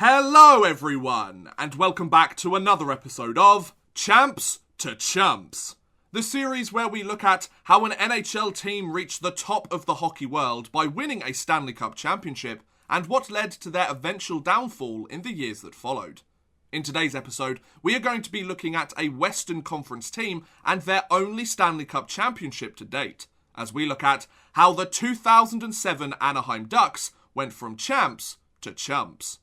Hello everyone, and welcome back to another episode of Champs to Chumps, the series where we look at how an NHL team reached the top of the hockey world by winning a Stanley Cup championship and what led to their eventual downfall in the years that followed. In today's episode, we are going to be looking at a Western Conference team and their only Stanley Cup championship to date, as we look at how the 2007 Anaheim Ducks went from champs to chumps.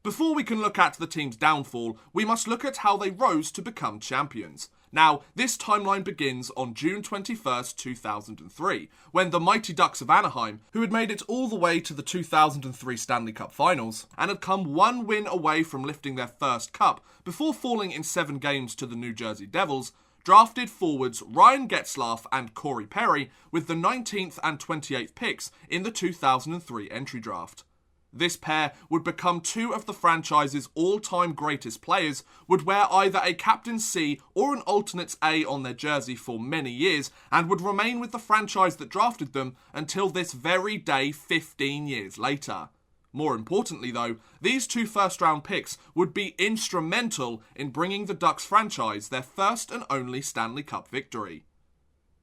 Before we can look at the team's downfall, we must look at how they rose to become champions. Now, this timeline begins on June 21st, 2003, when the Mighty Ducks of Anaheim, who had made it all the way to the 2003 Stanley Cup Finals, and had come one win away from lifting their first cup before falling in 7 games to the New Jersey Devils, drafted forwards Ryan Getzlaf and Corey Perry with the 19th and 28th picks in the 2003 entry draft. This pair would become 2 of the franchise's all-time greatest players, would wear either a Captain C or an Alternates A on their jersey for many years, and would remain with the franchise that drafted them until this very day 15 years later. More importantly though, these 2 first-round picks would be instrumental in bringing the Ducks franchise their first and only Stanley Cup victory.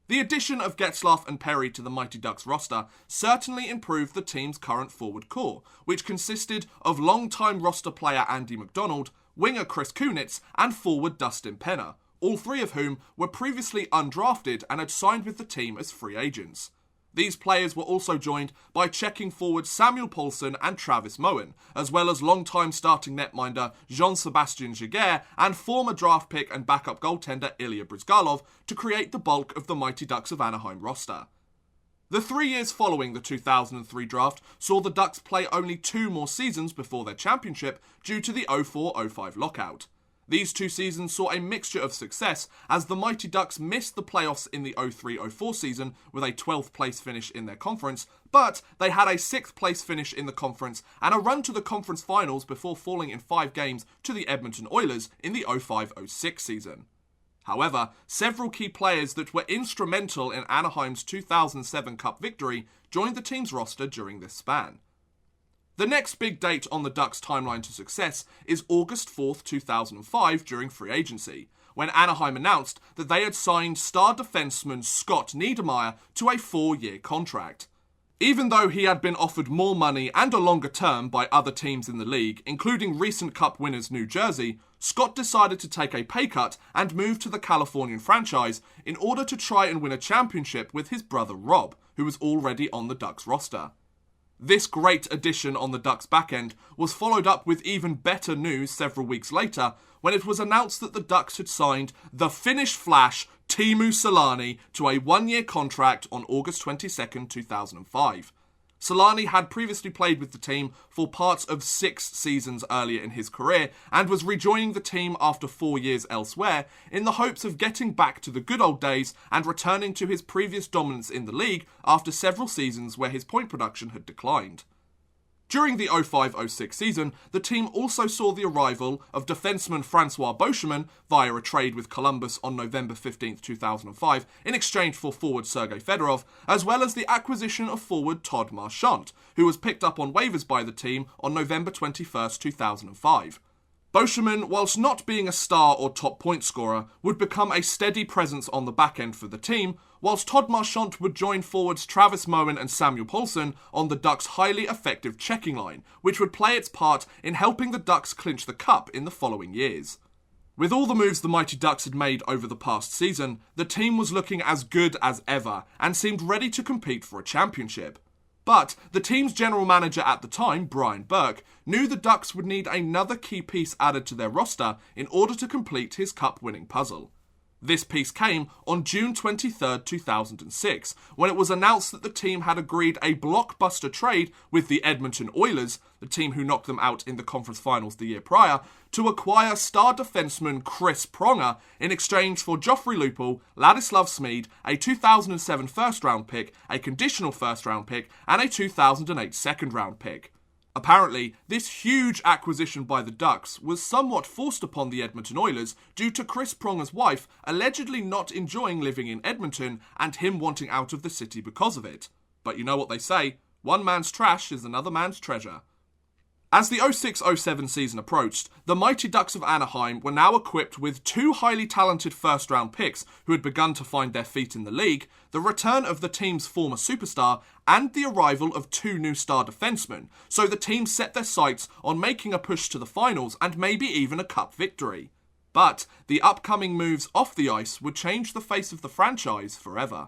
The addition of Getzlaf and Perry to the Mighty Ducks roster certainly improved the team's current forward core, which consisted of longtime roster player Andy McDonald, winger Chris Kunitz, and forward Dustin Penner, all 3 of whom were previously undrafted and had signed with the team as free agents. These players were also joined by checking forwards Samuel Paulson and Travis Moen, as well as longtime starting netminder Jean-Sebastien Giguère and former draft pick and backup goaltender Ilya Bryzgalov to create the bulk of the Mighty Ducks of Anaheim roster. The 3 years following the 2003 draft saw the Ducks play only 2 more seasons before their championship due to the 04-05 lockout. These 2 seasons saw a mixture of success as the Mighty Ducks missed the playoffs in the 03-04 season with a 12th place finish in their conference, but they had a 6th place finish in the conference and a run to the conference finals before falling in 5 games to the Edmonton Oilers in the 05-06 season. However, several key players that were instrumental in Anaheim's 2007 Cup victory joined the team's roster during this span. The next big date on the Ducks' timeline to success is August 4th, 2005 during free agency, when Anaheim announced that they had signed star defenseman Scott Niedermayer to a 4-year contract. Even though he had been offered more money and a longer term by other teams in the league, including recent Cup winners New Jersey, Scott decided to take a pay cut and move to the Californian franchise in order to try and win a championship with his brother Rob, who was already on the Ducks roster. This great addition on the Ducks' backend was followed up with even better news several weeks later when it was announced that the Ducks had signed the Finnish Flash Teemu Selanne to a 1-year contract on August 22nd, 2005. Selanne had previously played with the team for parts of 6 seasons earlier in his career and was rejoining the team after 4 years elsewhere in the hopes of getting back to the good old days and returning to his previous dominance in the league after several seasons where his point production had declined. During the 05-06 season, the team also saw the arrival of defenseman Francois Beauchemin via a trade with Columbus on November 15, 2005, in exchange for forward Sergei Fedorov, as well as the acquisition of forward Todd Marchant, who was picked up on waivers by the team on November 21, 2005. Beauchemin, whilst not being a star or top point scorer, would become a steady presence on the back end for the team, whilst Todd Marchant would join forwards Travis Moen and Samuel Paulson on the Ducks' highly effective checking line, which would play its part in helping the Ducks clinch the Cup in the following years. With all the moves the Mighty Ducks had made over the past season, the team was looking as good as ever and seemed ready to compete for a championship. But the team's general manager at the time, Brian Burke, knew the Ducks would need another key piece added to their roster in order to complete his cup-winning puzzle. This piece came on June 23, 2006, when it was announced that the team had agreed a blockbuster trade with the Edmonton Oilers, the team who knocked them out in the conference finals the year prior, to acquire star defenseman Chris Pronger in exchange for Joffrey Lupul, Ladislav Smid, a 2007 first-round pick, a conditional first-round pick, and a 2008 second-round pick. Apparently, this huge acquisition by the Ducks was somewhat forced upon the Edmonton Oilers due to Chris Pronger's wife allegedly not enjoying living in Edmonton and him wanting out of the city because of it. But you know what they say, one man's trash is another man's treasure. As the 06-07 season approached, the Mighty Ducks of Anaheim were now equipped with two highly talented first-round picks who had begun to find their feet in the league, the return of the team's former superstar, and the arrival of two new star defensemen, so the team set their sights on making a push to the finals and maybe even a cup victory. But the upcoming moves off the ice would change the face of the franchise forever.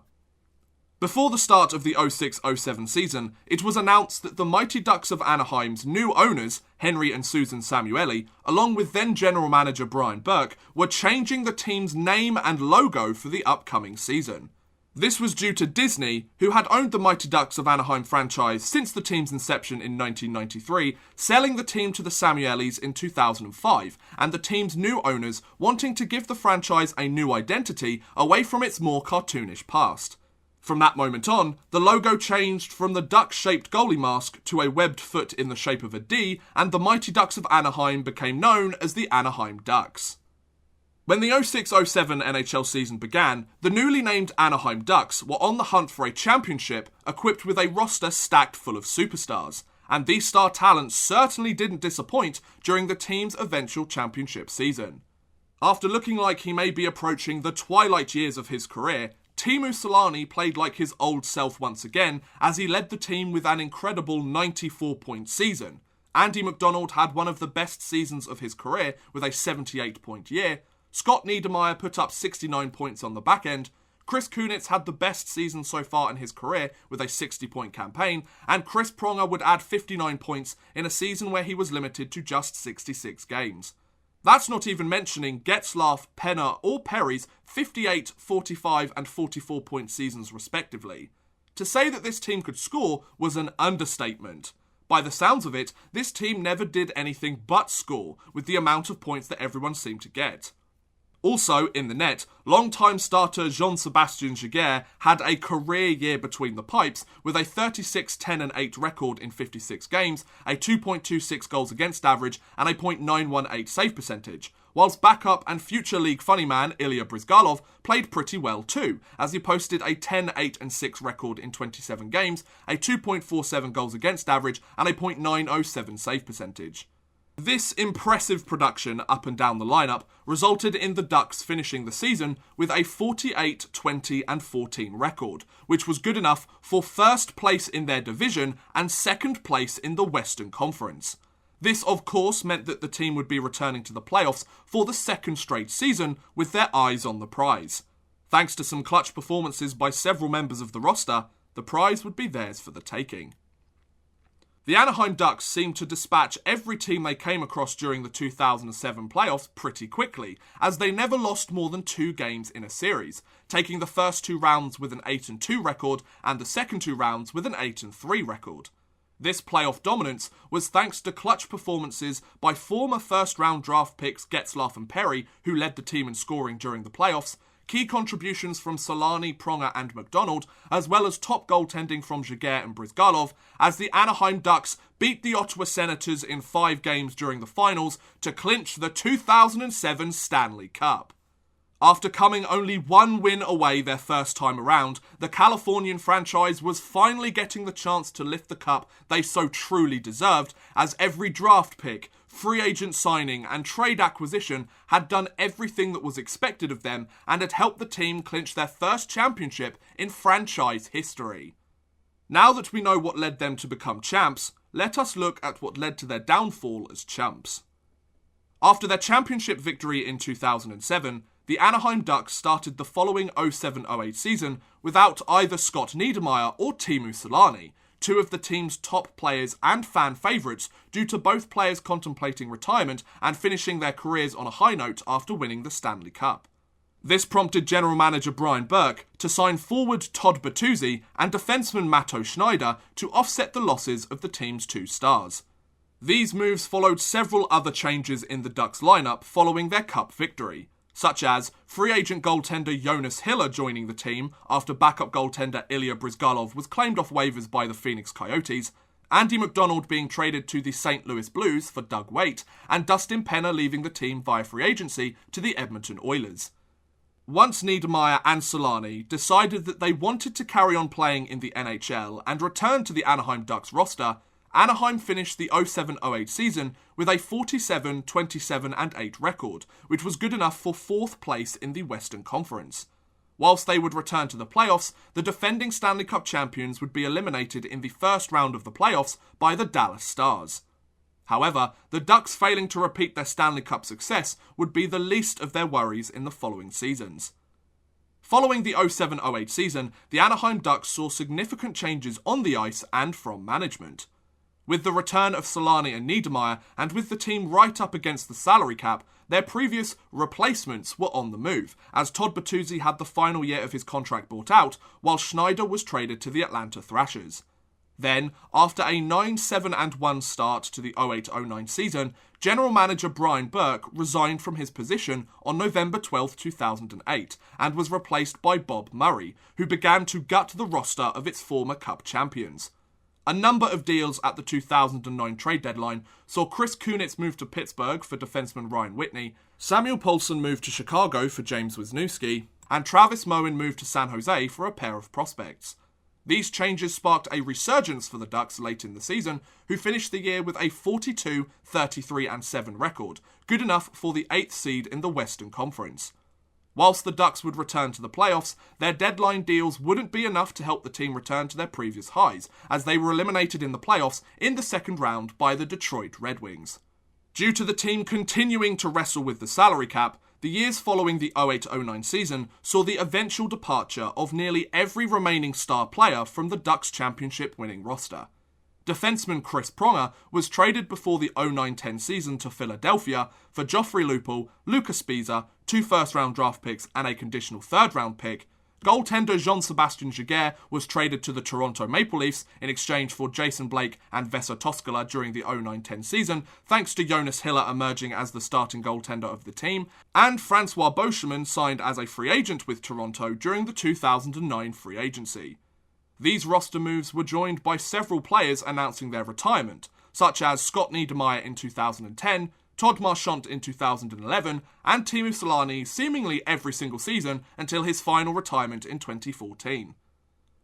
Before the start of the 06-07 season, it was announced that the Mighty Ducks of Anaheim's new owners, Henry and Susan Samueli, along with then general manager Brian Burke, were changing the team's name and logo for the upcoming season. This was due to Disney, who had owned the Mighty Ducks of Anaheim franchise since the team's inception in 1993, selling the team to the Samuelis in 2005, and the team's new owners wanting to give the franchise a new identity away from its more cartoonish past. From that moment on, the logo changed from the duck-shaped goalie mask to a webbed foot in the shape of a D, and the Mighty Ducks of Anaheim became known as the Anaheim Ducks. When the 06-07 NHL season began, the newly named Anaheim Ducks were on the hunt for a championship equipped with a roster stacked full of superstars, and these star talents certainly didn't disappoint during the team's eventual championship season. After looking like he may be approaching the twilight years of his career, Teemu Selanne played like his old self once again as he led the team with an incredible 94-point season. Andy McDonald had one of the best seasons of his career with a 78-point year. Scott Niedermayer put up 69 points on the back end. Chris Kunitz had the best season so far in his career with a 60-point campaign, and Chris Pronger would add 59 points in a season where he was limited to just 66 games. That's not even mentioning Getzlaf, Penner or Perry's 58, 45 and 44-point seasons respectively. To say that this team could score was an understatement. By the sounds of it, this team never did anything but score with the amount of points that everyone seemed to get. Also, in the net, long-time starter Jean-Sébastien Giguère had a career year between the pipes with a 36, 10 and 8 record in 56 games, a 2.26 goals against average and a .918 save percentage, whilst backup and future league funny man Ilya Bryzgalov played pretty well too, as he posted a 10, 8 and 6 record in 27 games, a 2.47 goals against average and a .907 save percentage. This impressive production up and down the lineup resulted in the Ducks finishing the season with a 48, 20 and 14 record, which was good enough for first place in their division and second place in the Western Conference. This of course meant that the team would be returning to the playoffs for the second straight season with their eyes on the prize. Thanks to some clutch performances by several members of the roster, the prize would be theirs for the taking. The Anaheim Ducks seemed to dispatch every team they came across during the 2007 playoffs pretty quickly, as they never lost more than 2 games in a series, taking the first 2 rounds with an 8-2 record and the second 2 rounds with an 8-3 record. This playoff dominance was thanks to clutch performances by former first-round draft picks Getzlaf and Perry, who led the team in scoring during the playoffs, key contributions from Selanne, Pronger and McDonald, as well as top goaltending from Giguère and Bryzgalov, as the Anaheim Ducks beat the Ottawa Senators in 5 games during the finals to clinch the 2007 Stanley Cup. After coming only 1 win away their first time around, the Californian franchise was finally getting the chance to lift the cup they so truly deserved, as every draft pick, free agent signing and trade acquisition had done everything that was expected of them and had helped the team clinch their first championship in franchise history. Now that we know what led them to become champs, let us look at what led to their downfall as chumps. After their championship victory in 2007, the Anaheim Ducks started the following 07-08 season without either Scott Niedermayer or Teemu Selanne, 2 of the team's top players and fan favourites, due to both players contemplating retirement and finishing their careers on a high note after winning the Stanley Cup. This prompted general manager Brian Burke to sign forward Todd Bertuzzi and defenseman Matto Schneider to offset the losses of the team's 2 stars. These moves followed several other changes in the Ducks lineup following their Cup victory, such as free agent goaltender Jonas Hiller joining the team after backup goaltender Ilya Bryzgalov was claimed off waivers by the Phoenix Coyotes, Andy McDonald being traded to the St. Louis Blues for Doug Weight, and Dustin Penner leaving the team via free agency to the Edmonton Oilers. Once Niedermayer and Selanne decided that they wanted to carry on playing in the NHL and return to the Anaheim Ducks roster, Anaheim finished the 07-08 season with a 47, 27 and 8 record, which was good enough for 4th place in the Western Conference. Whilst they would return to the playoffs, the defending Stanley Cup champions would be eliminated in the first round of the playoffs by the Dallas Stars. However, the Ducks failing to repeat their Stanley Cup success would be the least of their worries in the following seasons. Following the 07-08 season, the Anaheim Ducks saw significant changes on the ice and from management. With the return of Solani and Niedermeyer, and with the team right up against the salary cap, their previous replacements were on the move, as Todd Bertuzzi had the final year of his contract bought out, while Schneider was traded to the Atlanta Thrashers. Then, after a 9-7-1 start to the 08-09 season, General Manager Brian Burke resigned from his position on November 12, 2008, and was replaced by Bob Murray, who began to gut the roster of its former Cup champions. A number of deals at the 2009 trade deadline saw Chris Kunitz move to Pittsburgh for defenseman Ryan Whitney, Samuel Poulsen moved to Chicago for James Wisniewski, and Travis Moen moved to San Jose for a pair of prospects. These changes sparked a resurgence for the Ducks late in the season, who finished the year with a 42, 33 and 7 record, good enough for the 8th seed in the Western Conference. Whilst the Ducks would return to the playoffs, their deadline deals wouldn't be enough to help the team return to their previous highs, as they were eliminated in the playoffs in the second round by the Detroit Red Wings. Due to the team continuing to wrestle with the salary cap, the years following the 08-09 season saw the eventual departure of nearly every remaining star player from the Ducks championship-winning roster. Defenseman Chris Pronger was traded before the 09-10 season to Philadelphia for Joffrey Lupul, Lucas Spiza, 2 first-round draft picks and a conditional third-round pick. Goaltender Jean-Sébastien Giguère was traded to the Toronto Maple Leafs in exchange for Jason Blake and Vesa Toskala during the 09-10 season, thanks to Jonas Hiller emerging as the starting goaltender of the team, and Francois Beauchemin signed as a free agent with Toronto during the 2009 free agency. These roster moves were joined by several players announcing their retirement, such as Scott Niedermeyer in 2010, Todd Marchant in 2011, and Teemu Selanne seemingly every single season until his final retirement in 2014.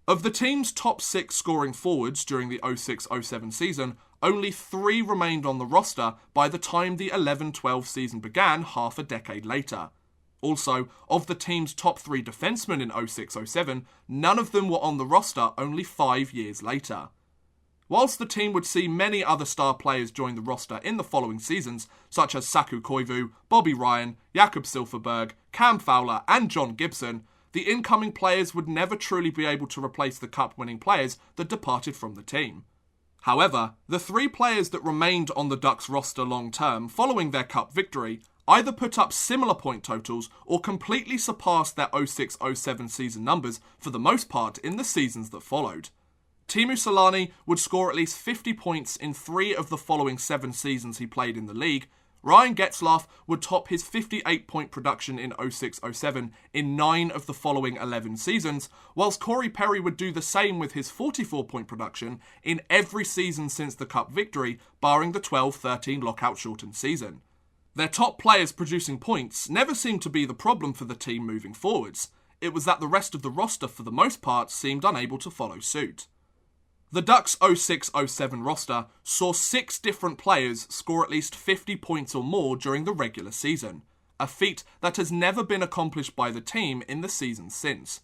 Of the team's top 6 scoring forwards during the 06-07 season, only 3 remained on the roster by the time the 11-12 season began half a decade later. Also, of the team's top 3 defensemen in 06-07, none of them were on the roster only 5 years later. Whilst the team would see many other star players join the roster in the following seasons, such as Saku Koivu, Bobby Ryan, Jakob Silfverberg, Cam Fowler and John Gibson, the incoming players would never truly be able to replace the cup-winning players that departed from the team. However, the 3 players that remained on the Ducks roster long-term following their cup victory either put up similar point totals or completely surpassed their 06-07 season numbers for the most part in the seasons that followed. Teemu Selanne would score at least 50 points in 3 of the following 7 seasons he played in the league. Ryan Getzlaf would top his 58-point production in 06-07 in 9 of the following 11 seasons, whilst Corey Perry would do the same with his 44-point production in every season since the Cup victory, barring the 12-13 lockout-shortened season. Their top players producing points never seemed to be the problem for the team moving forwards. It was that the rest of the roster, for the most part, seemed unable to follow suit. The Ducks' 06-07 roster saw 6 different players score at least 50 points or more during the regular season, a feat that has never been accomplished by the team in the season since.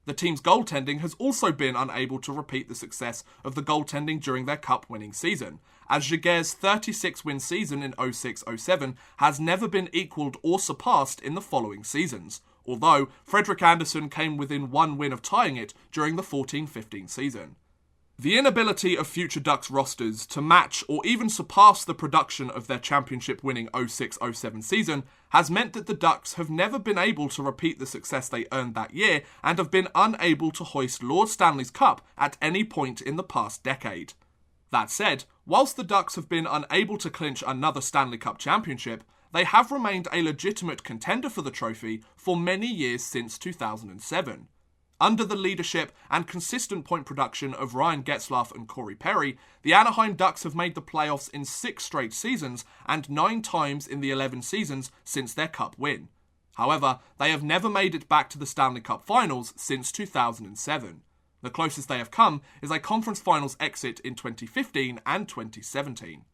The team's goaltending has also been unable to repeat the success of the goaltending during their cup-winning season, as Giguère's 36-win season in 06-07 has never been equalled or surpassed in the following seasons, although Frederik Andersen came within 1 win of tying it during the 14-15 season. The inability of future Ducks rosters to match or even surpass the production of their championship-winning 06-07 season has meant that the Ducks have never been able to repeat the success they earned that year and have been unable to hoist Lord Stanley's Cup at any point in the past decade. That said, whilst the Ducks have been unable to clinch another Stanley Cup championship, they have remained a legitimate contender for the trophy for many years since 2007. Under the leadership and consistent point production of Ryan Getzlaf and Corey Perry, the Anaheim Ducks have made the playoffs in 6 straight seasons and 9 times in the 11 seasons since their Cup win. However, they have never made it back to the Stanley Cup Finals since 2007. The closest they have come is a conference finals exit in 2015 and 2017.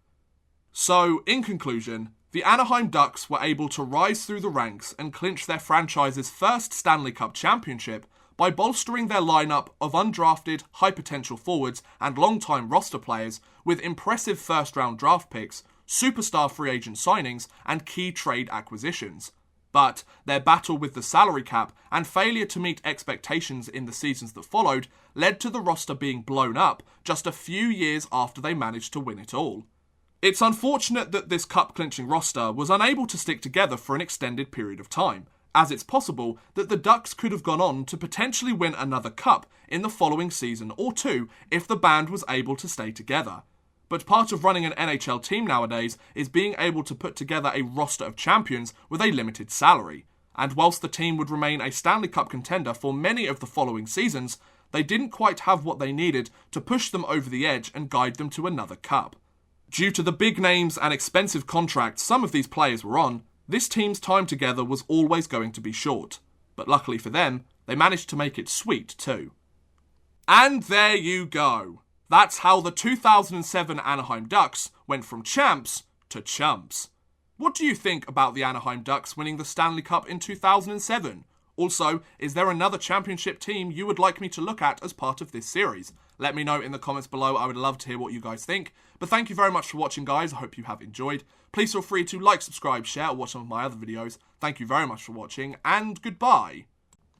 So, in conclusion, the Anaheim Ducks were able to rise through the ranks and clinch their franchise's first Stanley Cup championship by bolstering their lineup of undrafted, high-potential forwards and long-time roster players with impressive first-round draft picks, superstar free agent signings, and key trade acquisitions. But their battle with the salary cap and failure to meet expectations in the seasons that followed led to the roster being blown up just a few years after they managed to win it all. It's unfortunate that this cup-clinching roster was unable to stick together for an extended period of time, as it's possible that the Ducks could have gone on to potentially win another cup in the following season or two if the band was able to stay together. But part of running an NHL team nowadays is being able to put together a roster of champions with a limited salary. And whilst the team would remain a Stanley Cup contender for many of the following seasons, they didn't quite have what they needed to push them over the edge and guide them to another cup. Due to the big names and expensive contracts some of these players were on, this team's time together was always going to be short. But luckily for them, they managed to make it sweet too. And there you go. That's how the 2007 Anaheim Ducks went from champs to chumps. What do you think about the Anaheim Ducks winning the Stanley Cup in 2007? Also, is there another championship team you would like me to look at as part of this series? Let me know in the comments below. I would love to hear what you guys think. But thank you very much for watching, guys. I hope you have enjoyed. Please feel free to like, subscribe, share, or watch some of my other videos. Thank you very much for watching, and goodbye.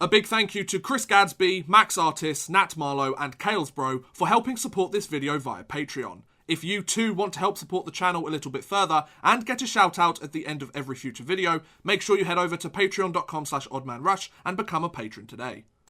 A big thank you to Chris Gadsby, Max Artis, Nat Marlowe, and Kalesbro for helping support this video via Patreon. If you too want to help support the channel a little bit further and get a shout out at the end of every future video, make sure you head over to patreon.com/oddmanrush and become a patron today.